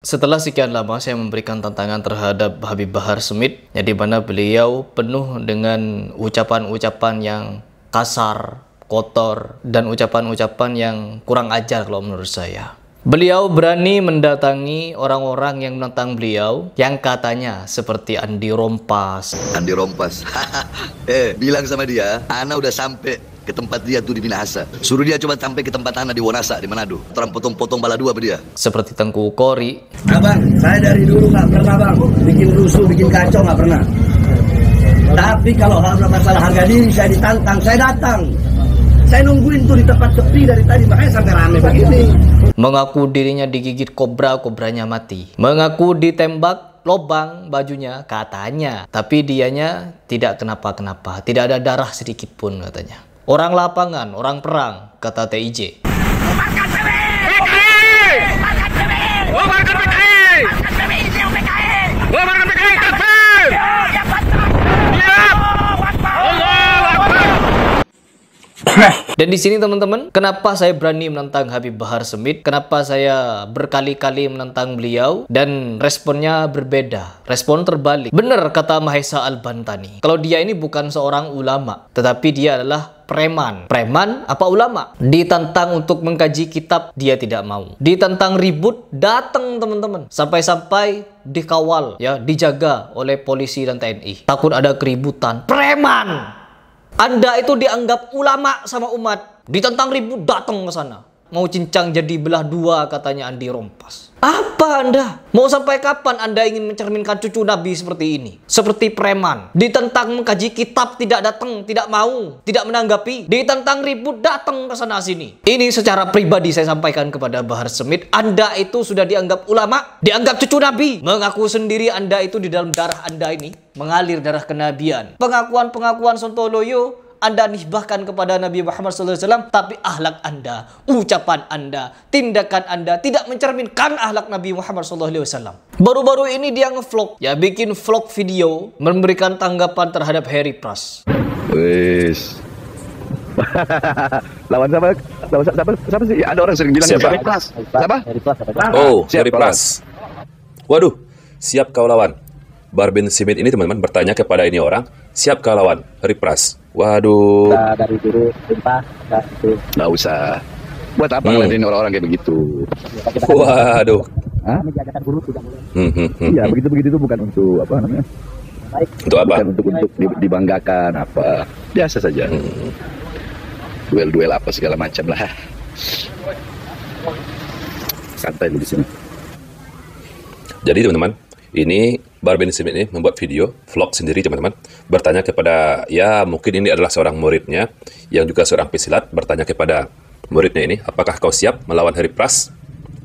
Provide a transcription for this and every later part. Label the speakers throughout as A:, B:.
A: Setelah sekian lama saya memberikan tantangan terhadap Habib Bahar Smith, yang dimana beliau penuh dengan ucapan-ucapan yang kasar, kotor, dan ucapan-ucapan yang kurang ajar kalau menurut saya. Beliau berani mendatangi orang-orang yang menentang beliau, yang katanya seperti Andi Rompas.
B: Andi Rompas, bilang sama dia, Ana udah sampai ke tempat dia tuh di Minahasa. Suruh dia coba sampai ke tempat Ana di Wonasa, di Manado. Terang potong-potong bala dua dia.
A: Seperti Tengku Kori.
C: Abang, saya dari dulu nggak pernah bang bikin rusuh, bikin kacau, nggak pernah. Tapi kalau masalah harga diri saya ditantang, saya datang. Saya nungguin tuh di tempat sepi dari tadi, makanya sampai rame begini.
A: Mengaku dirinya digigit kobra, kobranya mati. Mengaku ditembak lobang bajunya, katanya. Tapi dianya tidak kenapa-kenapa, tidak ada darah sedikit pun katanya. Orang lapangan, orang perang, kata TIJ. Dan di sini teman-teman, kenapa saya berani menentang Habib Bahar Smith? Kenapa saya berkali-kali menentang beliau? Dan responnya berbeda, respon terbalik. Benar kata Mahesa Al-Bantani, kalau dia ini bukan seorang ulama, tetapi dia adalah preman. Preman apa ulama? Ditantang untuk mengkaji kitab, dia tidak mau. Ditantang ribut, datang teman-teman. Sampai-sampai dikawal, ya, dijaga oleh polisi dan TNI. Takut ada keributan. Preman! Anda itu dianggap ulama sama umat. Ditantang ribut, datang ke sana. Mau cincang jadi belah dua, katanya Andi Rompas. Apa Anda? Mau sampai kapan Anda ingin mencerminkan cucu Nabi seperti ini? Seperti preman. Ditentang mengkaji kitab, tidak datang, tidak mau, tidak menanggapi. Ditentang ribut, datang ke sana sini. Ini secara pribadi saya sampaikan kepada Bahar Smith. Anda itu sudah dianggap ulama, dianggap cucu Nabi. Mengaku sendiri Anda itu di dalam darah Anda ini mengalir darah kenabian. Pengakuan-pengakuan sontoloyo Anda nisbahkan kepada Nabi Muhammad SAW, tapi akhlak Anda, ucapan Anda, tindakan Anda tidak mencerminkan akhlak Nabi Muhammad SAW. Baru-baru ini dia ngevlog, ya, bikin vlog video memberikan tanggapan terhadap Harry Pras.
B: Wes. Lawan siapa sih? Ada orang sering bilang
D: siapa?
B: Harry Pras. Siapa?
D: Oh, Harry Pras. Waduh, siap kau lawan. Bahar bin Smith ini teman-teman bertanya kepada ini orang, siap kau lawan Harry Pras. Waduh.
E: Dari dulu sumpah itu.
B: Nggak usah. Buat apa ngeladenin orang-orang kayak begitu?
D: Waduh.
E: Menjajakan guru tidak boleh.
B: Iya, begitu itu bukan untuk apa namanya?
E: Baik.
D: Untuk apa?
B: Bukan untuk dibanggakan apa. Biasa saja. Duel-duel apa segala macam lah. Santai di sini.
D: Jadi teman-teman, ini Bahar bin Smith ini membuat video vlog sendiri teman-teman, bertanya kepada, ya mungkin ini adalah seorang muridnya yang juga seorang pesilat, bertanya kepada muridnya ini, apakah kau siap melawan Harry Pras?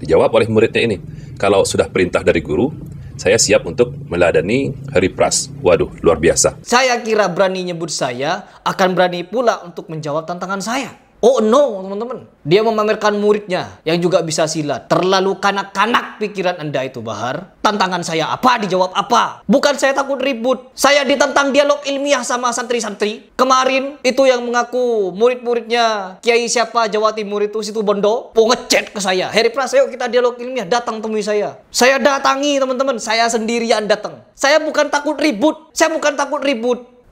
D: Dijawab oleh muridnya ini, kalau sudah perintah dari guru, saya siap untuk meladani Harry Pras. Waduh, luar biasa.
A: Saya kira berani nyebut saya, akan berani pula untuk menjawab tantangan saya. Oh no, teman-teman. Dia memamerkan muridnya yang juga bisa silat. Terlalu kanak-kanak pikiran Anda itu, Bahar. Tantangan saya apa? Dijawab apa? Bukan saya takut ribut. Saya ditantang dialog ilmiah sama santri-santri. Kemarin itu yang mengaku murid-muridnya Kiai siapa Jawa Timur itu, situ Bondo, ngechat ke saya. Harry Pras, ayo kita dialog ilmiah, datang temui saya. Saya datangi teman-teman, saya sendirian datang. Saya bukan takut ribut.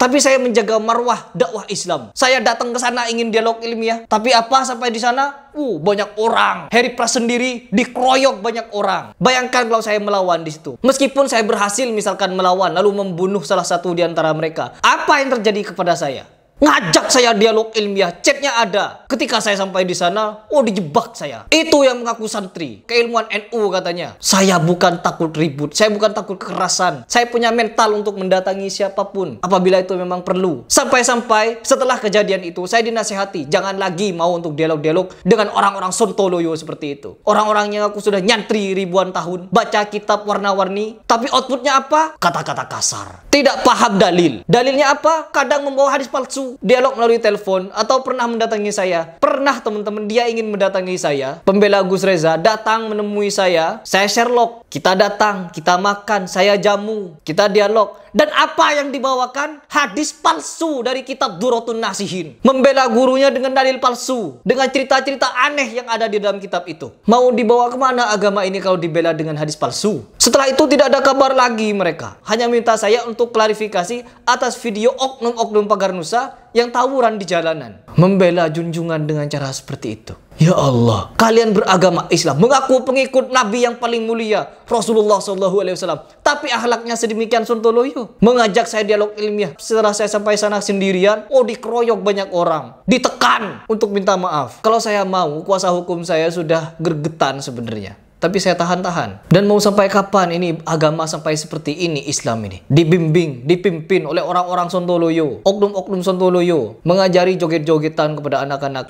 A: Tapi saya menjaga marwah dakwah Islam. Saya datang ke sana ingin dialog ilmiah. Tapi apa sampai di sana? Banyak orang. Harry Pras sendiri dikeroyok banyak orang. Bayangkan kalau saya melawan di situ. Meskipun saya berhasil misalkan melawan lalu membunuh salah satu di antara mereka. Apa yang terjadi kepada saya? Ngajak saya dialog ilmiah, chatnya ada. Ketika saya sampai di sana, dijebak saya. Itu yang mengaku santri, keilmuan NU katanya. Saya bukan takut ribut, saya bukan takut kekerasan. Saya punya mental untuk mendatangi siapapun apabila itu memang perlu. Sampai-sampai setelah kejadian itu, saya dinasihati, jangan lagi mau untuk dialog-dialog dengan orang-orang sontoloyo seperti itu. Orang-orang yang aku sudah nyantri ribuan tahun, baca kitab warna-warni, tapi outputnya apa? Kata-kata kasar. Tidak paham dalil. Dalilnya apa? Kadang membawa hadis palsu. Dialog melalui telepon atau pernah mendatangi saya. Pernah teman-teman, dia ingin mendatangi saya. Pembela Gus Reza datang menemui saya. Saya Sherlock. Kita datang, kita makan, saya jamu, kita dialog. Dan apa yang dibawakan? Hadis palsu dari kitab Durratun Nasihin. Membela gurunya dengan dalil palsu, dengan cerita-cerita aneh yang ada di dalam kitab itu. Mau dibawa kemana agama ini kalau dibela dengan hadis palsu? Setelah itu tidak ada kabar lagi mereka. Hanya minta saya untuk klarifikasi atas video oknum-oknum pagar Nusa yang tawuran di jalanan. Membela junjungan dengan cara seperti itu. Ya Allah, kalian beragama Islam, mengaku pengikut Nabi yang paling mulia, Rasulullah SAW, tapi akhlaknya sedemikian sontoloyo. Mengajak saya dialog ilmiah, setelah saya sampai sana sendirian, dikeroyok banyak orang, ditekan untuk minta maaf. Kalau saya mau, kuasa hukum saya sudah gergetan sebenarnya. Tapi saya tahan-tahan. Dan mau sampai kapan ini agama sampai seperti ini Islam ini? Dibimbing, dipimpin oleh orang-orang sontoloyo, oknum-oknum sontoloyo, mengajari joget-jogetan kepada anak-anak.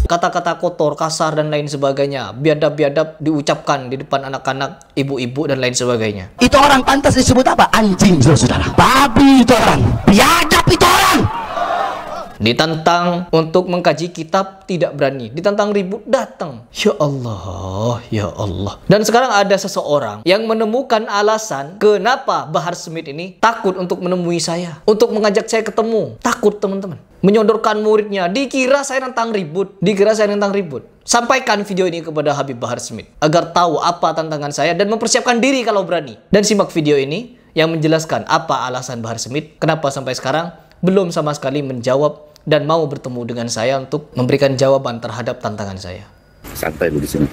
A: Kata-kata kotor, kasar, dan lain sebagainya, biadab-biadab diucapkan di depan anak-anak, ibu-ibu, dan lain sebagainya.
C: Itu orang pantas disebut apa? Anjing, saudara. Babi itu orang. Biadab itu orang.
A: Ditantang untuk mengkaji kitab, tidak berani. Ditantang ribut, datang. Ya Allah, ya Allah. Dan sekarang ada seseorang yang menemukan alasan kenapa Bahar Smith ini takut untuk menemui saya, untuk mengajak saya ketemu. Takut, teman-teman. Menyodorkan muridnya, dikira saya nantang ribut. Sampaikan video ini kepada Habib Bahar Smith agar tahu apa tantangan saya dan mempersiapkan diri kalau berani. Dan simak video ini yang menjelaskan apa alasan Bahar Smith, kenapa sampai sekarang belum sama sekali menjawab dan mau bertemu dengan saya untuk memberikan jawaban terhadap tantangan saya.
B: Santai lu di sini.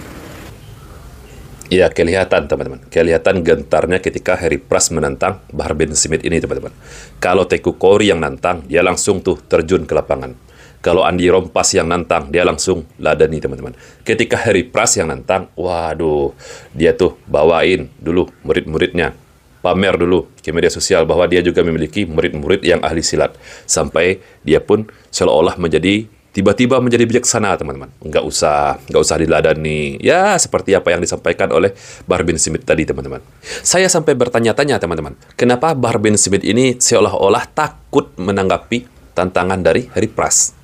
D: Ya, kelihatan teman-teman. Kelihatan gentarnya ketika Harry Pras menantang Bahar bin Smith ini teman-teman. Kalau Teuku Khoury yang nantang, dia langsung tuh terjun ke lapangan. Kalau Andi Rompas yang nantang, dia langsung ladani teman-teman. Ketika Harry Pras yang nantang, waduh, dia tuh bawain dulu murid-muridnya. Pamer dulu ke media sosial bahwa dia juga memiliki murid-murid yang ahli silat. Sampai dia pun seolah-olah tiba-tiba menjadi bijaksana teman-teman. Nggak usah diladani. Ya, seperti apa yang disampaikan oleh Bahar bin Smith tadi teman-teman. Saya sampai bertanya-tanya teman-teman, kenapa Bahar bin Smith ini seolah-olah takut menanggapi tantangan dari Harry Pras?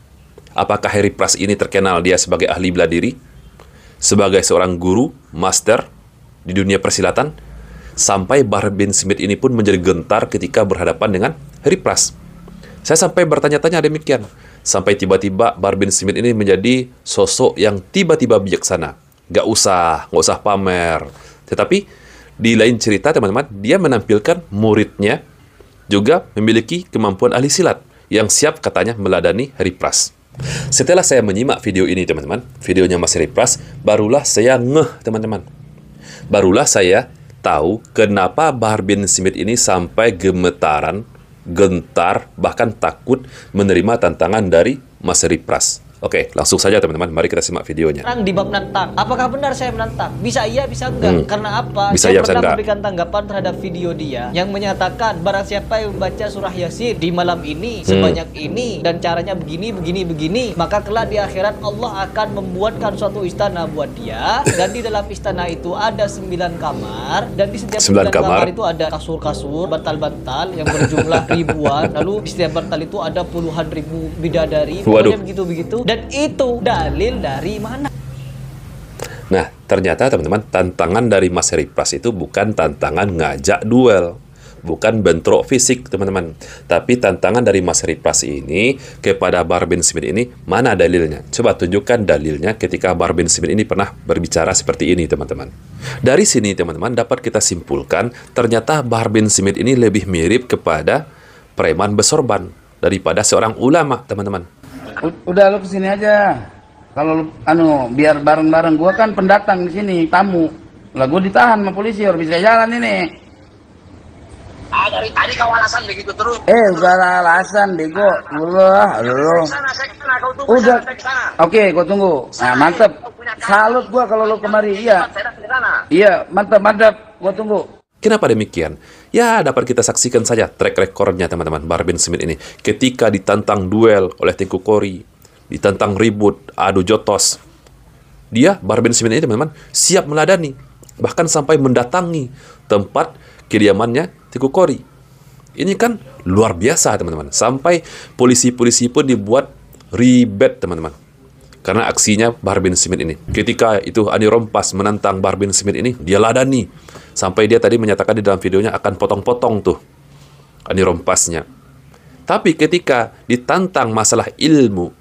D: Apakah Harry Pras ini terkenal dia sebagai ahli bela diri? Sebagai seorang guru, master di dunia persilatan? Sampai Bahar bin Smith ini pun menjadi gentar ketika berhadapan dengan Harry Pras. Saya sampai bertanya-tanya demikian. Sampai tiba-tiba Bahar bin Smith ini menjadi sosok yang tiba-tiba bijaksana. Nggak usah pamer. Tetapi di lain cerita teman-teman, dia menampilkan muridnya juga memiliki kemampuan ahli silat yang siap katanya meladani Harry Pras. Setelah saya menyimak video ini teman-teman, videonya Mas Harry Pras, barulah saya ngeh teman-teman. Barulah saya tahu kenapa Bahar bin Smith ini sampai gemetaran, gentar, bahkan takut menerima tantangan dari Mas Harry Pras. Oke, langsung saja teman-teman, mari kita simak videonya.
A: Sekarang di bab nantang, apakah benar saya menantang? Bisa iya, bisa enggak. Karena apa?
D: Bisa
A: saya
D: iya, bisa
A: pernah
D: enggak.
A: memberikan tanggapan terhadap video dia yang menyatakan barang siapa yang membaca surah Yasin di malam ini sebanyak ini dan caranya begini, maka kelak di akhirat Allah akan membuatkan suatu istana buat dia, dan di dalam istana itu ada 9 kamar, dan di setiap 9 kamar itu ada kasur-kasur, bantal-bantal yang berjumlah ribuan, lalu di setiap bantal itu ada puluhan ribu bidadari, pokoknya begitu-begitu. Dan itu dalil dari mana?
D: Nah, ternyata teman-teman, tantangan dari Mas Harry Pras itu bukan tantangan ngajak duel, bukan bentrok fisik teman-teman, tapi tantangan dari Mas Harry Pras ini kepada Bahar bin Smith ini, mana dalilnya? Coba tunjukkan dalilnya ketika Bahar bin Smith ini pernah berbicara seperti ini teman-teman. Dari sini teman-teman dapat kita simpulkan ternyata Bahar bin Smith ini lebih mirip kepada preman bersorban daripada seorang ulama teman-teman.
F: Udah lu kesini aja. Kalau lu biar bareng-bareng, gua kan pendatang di sini, tamu. Lah gua ditahan sama polisi, harus bisa jalan ini.
C: Dari tadi kau alasan begitu terus.
F: Udah alasan bego. Lu. Udah. Oke, gua tunggu. Nah, mantep. Salut gua kalau lu kemari. Iya. Iya, mantep. Gua tunggu.
D: Kenapa demikian? Ya, dapat kita saksikan saja track recordnya teman-teman Bahar bin Smith ini. Ketika ditantang duel oleh Teuku Khoury, ditantang ribut, adu jotos, Bahar bin Smith ini teman-teman siap meladani, bahkan sampai mendatangi tempat kediamannya Teuku Khoury. Ini kan luar biasa, teman-teman. Sampai polisi-polisi pun dibuat ribet, teman-teman. Karena aksinya Bahar bin Smith ini. Ketika itu Andi Rompas menantang Bahar bin Smith ini, dia ladani. Sampai dia tadi menyatakan di dalam videonya akan potong-potong tuh Andi Rompasnya. Tapi ketika ditantang masalah ilmu,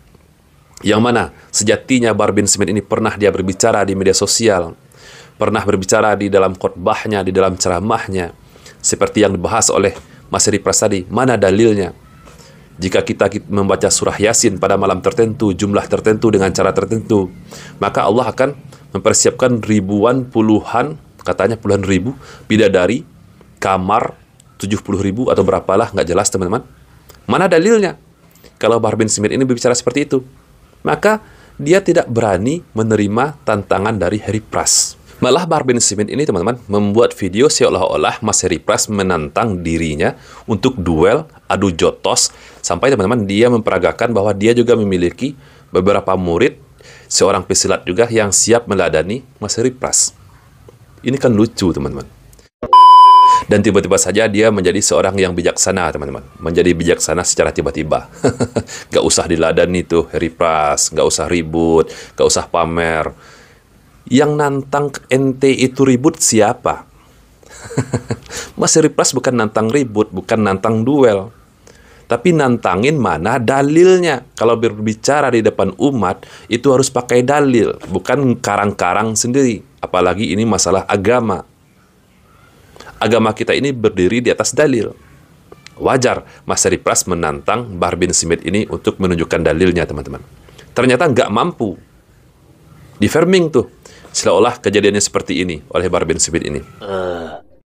D: yang mana sejatinya Bahar bin Smith ini pernah dia berbicara di media sosial, pernah berbicara di dalam khotbahnya, di dalam ceramahnya, seperti yang dibahas oleh Mas Heri Pras tadi, mana dalilnya? Jika kita membaca surah Yasin pada malam tertentu, jumlah tertentu dengan cara tertentu, maka Allah akan mempersiapkan ribuan, puluhan, katanya puluhan ribu bidadari, kamar 70.000 atau berapalah, nggak jelas, teman-teman. Mana dalilnya? Kalau Bahar bin Smith ini berbicara seperti itu, maka dia tidak berani menerima tantangan dari Heri Pras. Malah Bahar bin Smith ini, teman-teman, membuat video seolah-olah Mas Heri Pras menantang dirinya untuk duel, adu jotos, sampai teman-teman dia memperagakan bahwa dia juga memiliki beberapa murid, seorang pesilat juga yang siap meladani Mas Heri Pras. Ini kan lucu, teman-teman. Dan tiba-tiba saja dia menjadi seorang yang bijaksana, teman-teman. Menjadi bijaksana secara tiba-tiba. Gak usah diladani tuh Heri Pras, gak usah ribut, gak usah pamer. Yang nantang ente itu ribut siapa? Mas Heri Pras bukan nantang ribut, bukan nantang duel. Tapi nantangin mana dalilnya. Kalau berbicara di depan umat, itu harus pakai dalil, bukan karang-karang sendiri. Apalagi ini masalah agama. Agama kita ini berdiri di atas dalil. Wajar Mas Heri Pras menantang Bahar bin Smith ini untuk menunjukkan dalilnya, teman-teman. Ternyata nggak mampu. Di framing tuh, seolah kejadiannya seperti ini oleh Bahar bin Smith ini.